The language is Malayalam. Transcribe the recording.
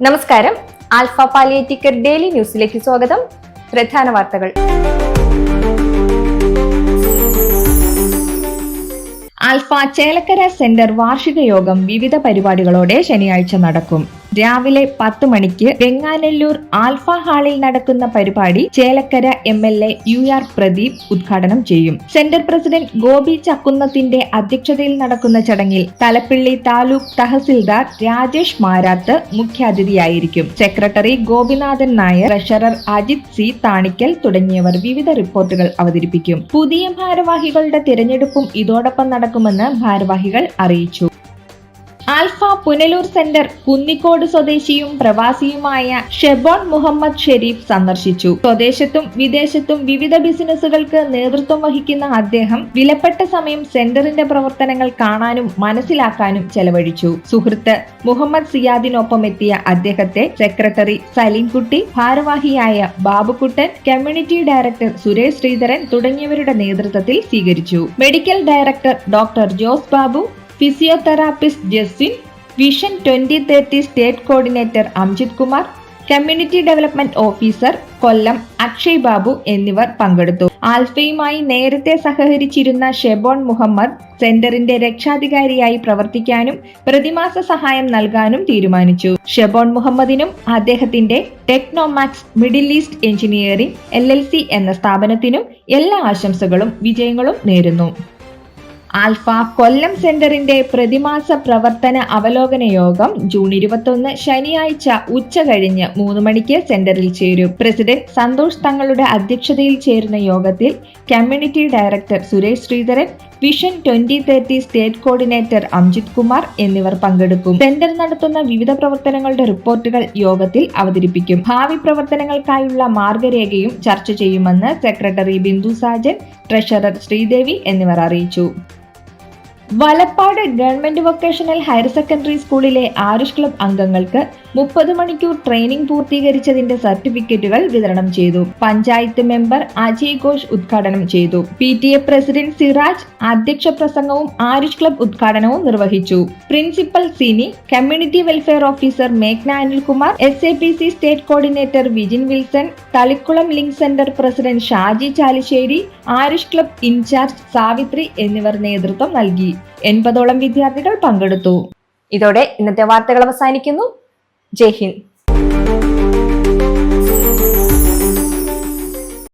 നമസ്കാരം. ആൽഫ പാലിയേറ്റീവ് കെയർ ഡെയിലി ന്യൂസിലേക്ക് സ്വാഗതം. പ്രധാന വാർത്തകൾ. ആൽഫ ചേലക്കര സെന്റർ വാർഷിക യോഗം വിവിധ പരിപാടികളോടെ ശനിയാഴ്ച നടക്കും. രാവിലെ 10 മണിക്ക് വെങ്ങാനല്ലൂർ ആൽഫ ഹാളിൽ നടക്കുന്ന പരിപാടി ചേലക്കര MLA UR പ്രദീപ് ഉദ്ഘാടനം ചെയ്യും. സെന്റർ പ്രസിഡന്റ് ഗോപി ചക്കുന്നത്തിന്റെ അധ്യക്ഷതയിൽ നടക്കുന്ന ചടങ്ങിൽ തലപ്പിള്ളി താലൂക്ക് തഹസിൽദാർ രാജേഷ് മാരാത്ത് മുഖ്യാതിഥിയായിരിക്കും. Secretary Gopinathan Nair, treasurer Ajith C Thanikkal തുടങ്ങിയവർ വിവിധ റിപ്പോർട്ടുകൾ അവതരിപ്പിക്കും. പുതിയ ഭാരവാഹികളുടെ തിരഞ്ഞെടുപ്പും ഇതോടൊപ്പം നടക്കുമെന്ന് ഭാരവാഹികൾ അറിയിച്ചു. ആൽഫ പുനലൂർ സെന്റർ കുന്നിക്കോട് സ്വദേശിയും പ്രവാസിയുമായ ഷെബോൺ മുഹമ്മദ് ഷെരീഫ് സന്ദർശിച്ചു. സ്വദേശത്തും വിദേശത്തും വിവിധ ബിസിനസ്സുകൾക്ക് നേതൃത്വം വഹിക്കുന്ന അദ്ദേഹം വിലപ്പെട്ട സമയം സെന്ററിന്റെ പ്രവർത്തനങ്ങൾ കാണാനും മനസ്സിലാക്കാനും ചെലവഴിച്ചു. സുഹൃത്ത് മുഹമ്മദ് സിയാദിനൊപ്പം എത്തിയ അദ്ദേഹത്തെ സെക്രട്ടറി സലീംകുട്ടി, ഭാരവാഹിയായ ബാബുക്കുട്ടൻ, കമ്മ്യൂണിറ്റി ഡയറക്ടർ സുരേഷ് ശ്രീധരൻ തുടങ്ങിയവരുടെ നേതൃത്വത്തിൽ സ്വീകരിച്ചു. Medical director doctor Jose Babu, physiotherapist Jaswin, vision 2030 state coordinator Amjith Kumar, community development officer Kollam Akshay Babu എന്നിവർ പങ്കെടുത്തു. ആൽഫയുമായി നേരത്തെ സഹകരിച്ചിരുന്ന ഷെബോൺ മുഹമ്മദ് സെന്ററിന്റെ രക്ഷാധികാരിയായി പ്രവർത്തിക്കാനും പ്രതിമാസ സഹായം നൽകാനും തീരുമാനിച്ചു. ഷെബോൺ മുഹമ്മദിനും അദ്ദേഹത്തിന്റെ ടെക്നോമാക്സ് മിഡിൽ ഈസ്റ്റ് എഞ്ചിനീയറിംഗ് LLC എന്ന സ്ഥാപനത്തിനും എല്ലാ ആശംസകളും വിജയങ്ങളും നേരുന്നു. ആൽഫ കൊല്ലം സെന്ററിന്റെ പ്രതിമാസ പ്രവർത്തന അവലോകന യോഗം ജൂൺ 21 ശനിയാഴ്ച ഉച്ച കഴിഞ്ഞ് 3 മണിക്ക് സെന്ററിൽ ചേരും. പ്രസിഡന്റ് സന്തോഷ് തങ്ങളുടെ അധ്യക്ഷതയിൽ ചേരുന്ന യോഗത്തിൽ community director Suresh Sreedharan, vision 2030 state coordinator Amjith Kumar എന്നിവർ പങ്കെടുക്കും. സെന്റർ നടത്തുന്ന വിവിധ പ്രവർത്തനങ്ങളുടെ റിപ്പോർട്ടുകൾ യോഗത്തിൽ അവതരിപ്പിക്കും. ഭാവി പ്രവർത്തനങ്ങൾക്കായുള്ള മാർഗരേഖയും ചർച്ച ചെയ്യുമെന്ന് സെക്രട്ടറി ബിന്ദു സാജൻ, ട്രഷറർ ശ്രീദേവി എന്നിവർ അറിയിച്ചു. Valappad government vocational higher secondary സ്കൂളിലെ ആരുഷ് ക്ലബ് അംഗങ്ങൾക്ക് 30 മണിക്കൂർ ട്രെയിനിംഗ് പൂർത്തീകരിച്ചതിന്റെ സർട്ടിഫിക്കറ്റുകൾ വിതരണം ചെയ്തു. പഞ്ചായത്ത് മെമ്പർ അജയ് ഘോഷ് ഉദ്ഘാടനം ചെയ്തു. PTA പ്രസിഡന്റ് സിറാജ് അധ്യക്ഷ പ്രസംഗവും ആരുഷ് ക്ലബ് ഉദ്ഘാടനവും നിർവഹിച്ചു. Principal Sini, community welfare officer മേഘ്ന Anilkumar, SAPC state coordinator Vijin Wilson, Thalikkulam link centre president Shaji Chalissery, Aarush club in charge Savithri എന്നിവർ നേതൃത്വം നൽകി. 80ഓളം വിദ്യാർത്ഥികൾ പങ്കെടുത്തു. ഇതോടെ ഇന്നത്തെ വാർത്തകൾ അവസാനിക്കുന്നു. ജയ് ഹിന്ദ്.